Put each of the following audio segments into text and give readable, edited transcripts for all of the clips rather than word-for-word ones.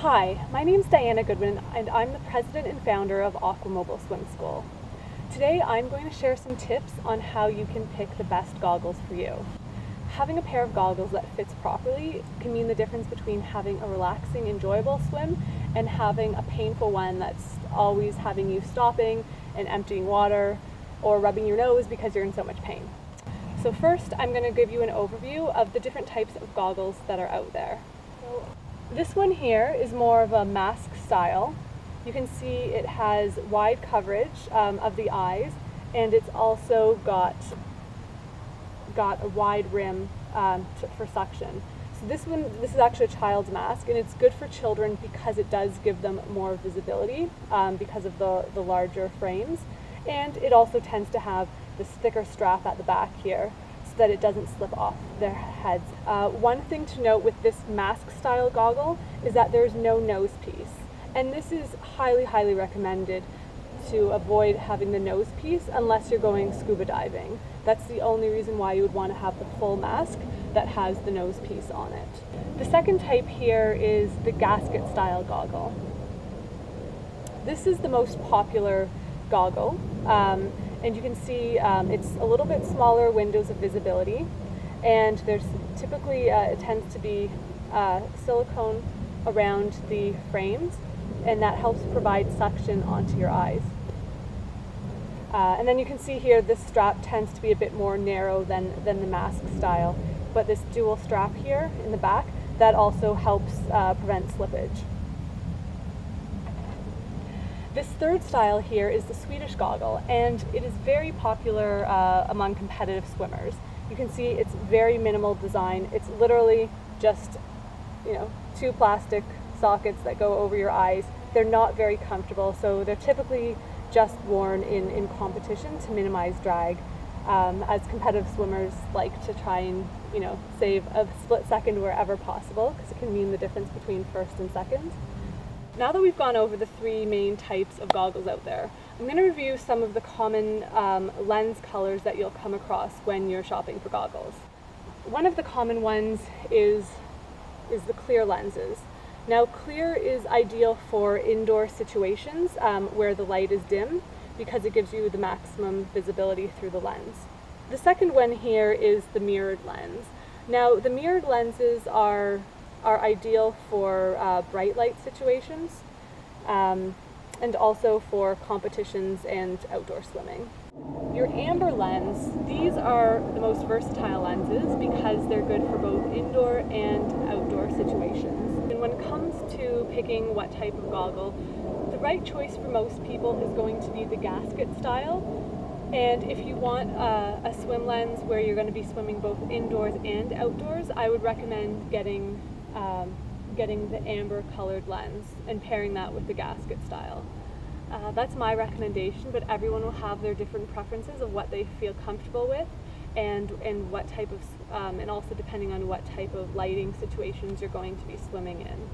Hi, my name is Diana Goodwin and I'm the president and founder of AquaMobile Swim School. Today I'm going to share some tips on how you can pick the best goggles for you. Having a pair of goggles that fits properly can mean the difference between having a relaxing, enjoyable swim and having a painful one that's always having you stopping and emptying water or rubbing your nose because you're in so much pain. So first I'm going to give you an overview of the different types of goggles that are out there. This one here is more of a mask style. You can see it has wide coverage of the eyes, and it's also got a wide rim for suction. So this is actually a child's mask, and it's good for children because it does give them more visibility because of the larger frames, and it also tends to have this thicker strap at the back here, so that it doesn't slip off their heads. One thing to note with this mask style goggle is that there's no nose piece, and this is highly recommended to avoid having the nose piece unless you're going scuba diving. That's the only reason why you would want to have the full mask that has the nose piece on it. The second type here is the gasket style goggle. This is the most popular goggle. And you can see it's a little bit smaller windows of visibility, and there's typically it tends to be silicone around the frames, and that helps provide suction onto your eyes. And then you can see here this strap tends to be a bit more narrow than the mask style, but this dual strap here in the back, that also helps prevent slippage. This third style here is the Swedish goggle, and it is very popular among competitive swimmers. You can see it's very minimal design. It's literally just, two plastic sockets that go over your eyes. They're not very comfortable, so they're typically just worn in competition to minimize drag, as competitive swimmers like to try and save a split second wherever possible, because it can mean the difference between first and second. Now that we've gone over the three main types of goggles out there, I'm going to review some of the common lens colors that you'll come across when you're shopping for goggles. One of the common ones is the clear lenses. Now, clear is ideal for indoor situations where the light is dim, because it gives you the maximum visibility through the lens. The second one here is the mirrored lens. Now, the mirrored lenses are ideal for bright light situations and also for competitions and outdoor swimming. Your amber lens, these are the most versatile lenses because they're good for both indoor and outdoor situations. And when it comes to picking what type of goggle, the right choice for most people is going to be the gasket style. And if you want a swim lens where you're going to be swimming both indoors and outdoors, I would recommend getting the amber colored lens and pairing that with the gasket style. That's my recommendation, but everyone will have their different preferences of what they feel comfortable with and what type of, and also depending on what type of lighting situations you're going to be swimming in.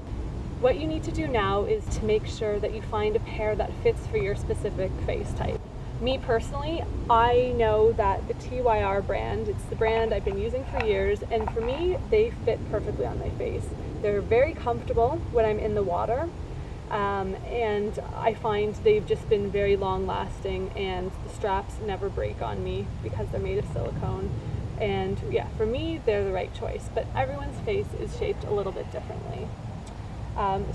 What you need to do now is to make sure that you find a pair that fits for your specific face type. Me personally, I know that the TYR brand, it's the brand I've been using for years, and for me, they fit perfectly on my face. They're very comfortable when I'm in the water, and I find they've just been very long lasting, and the straps never break on me because they're made of silicone. And yeah, for me, they're the right choice, but everyone's face is shaped a little bit differently.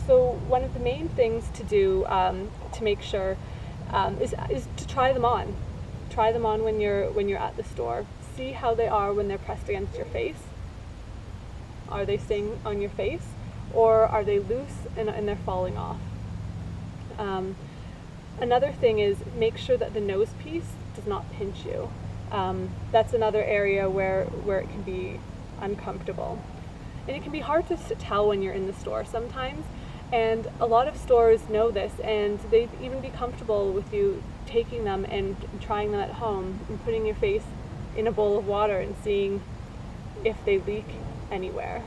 So one of the main things to do to make sure is to try them on. Try them on when you're at the store. See how they are when they're pressed against your face. Are they staying on your face, or are they loose and they're falling off? Another thing is make sure that the nose piece does not pinch you. That's another area where it can be uncomfortable. And it can be hard to tell when you're in the store sometimes. And a lot of stores know this, and they'd even be comfortable with you taking them and trying them at home and putting your face in a bowl of water and seeing if they leak anywhere.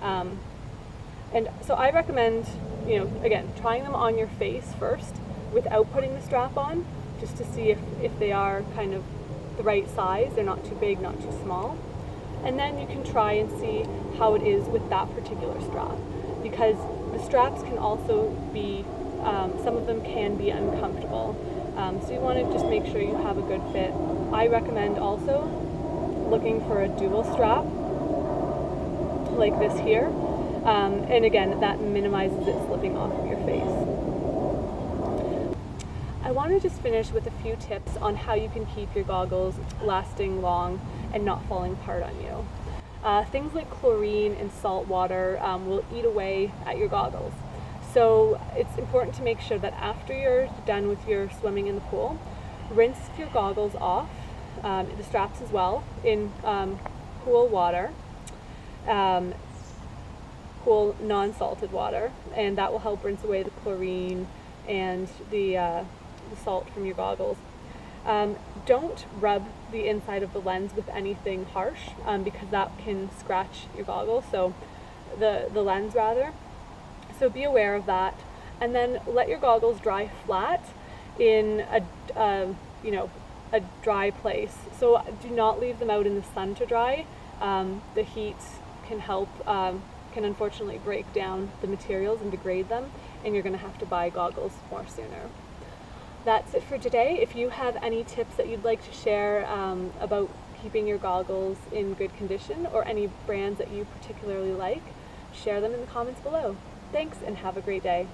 And so I recommend, again, trying them on your face first without putting the strap on, just to see if they are kind of the right size. They're not too big, not too small. And then you can try and see how it is with that particular strap, because The straps can also be, some of them can be uncomfortable. So you want to just make sure you have a good fit. I recommend also looking for a dual strap like this here. And again, that minimizes it slipping off of your face. I want to just finish with a few tips on how you can keep your goggles lasting long and not falling apart on you. Things like chlorine and salt water will eat away at your goggles. So it's important to make sure that after you're done with your swimming in the pool, rinse your goggles off, the straps as well, in cool water, cool non-salted water, and that will help rinse away the chlorine and the salt from your goggles. Don't rub the inside of the lens with anything harsh because that can scratch your goggles, so the lens rather. So be aware of that, and then let your goggles dry flat in a dry place. So do not leave them out in the sun to dry. The heat can unfortunately break down the materials and degrade them, and you're going to have to buy goggles more sooner. That's it for today. If you have any tips that you'd like to share about keeping your goggles in good condition, or any brands that you particularly like, share them in the comments below. Thanks, and have a great day.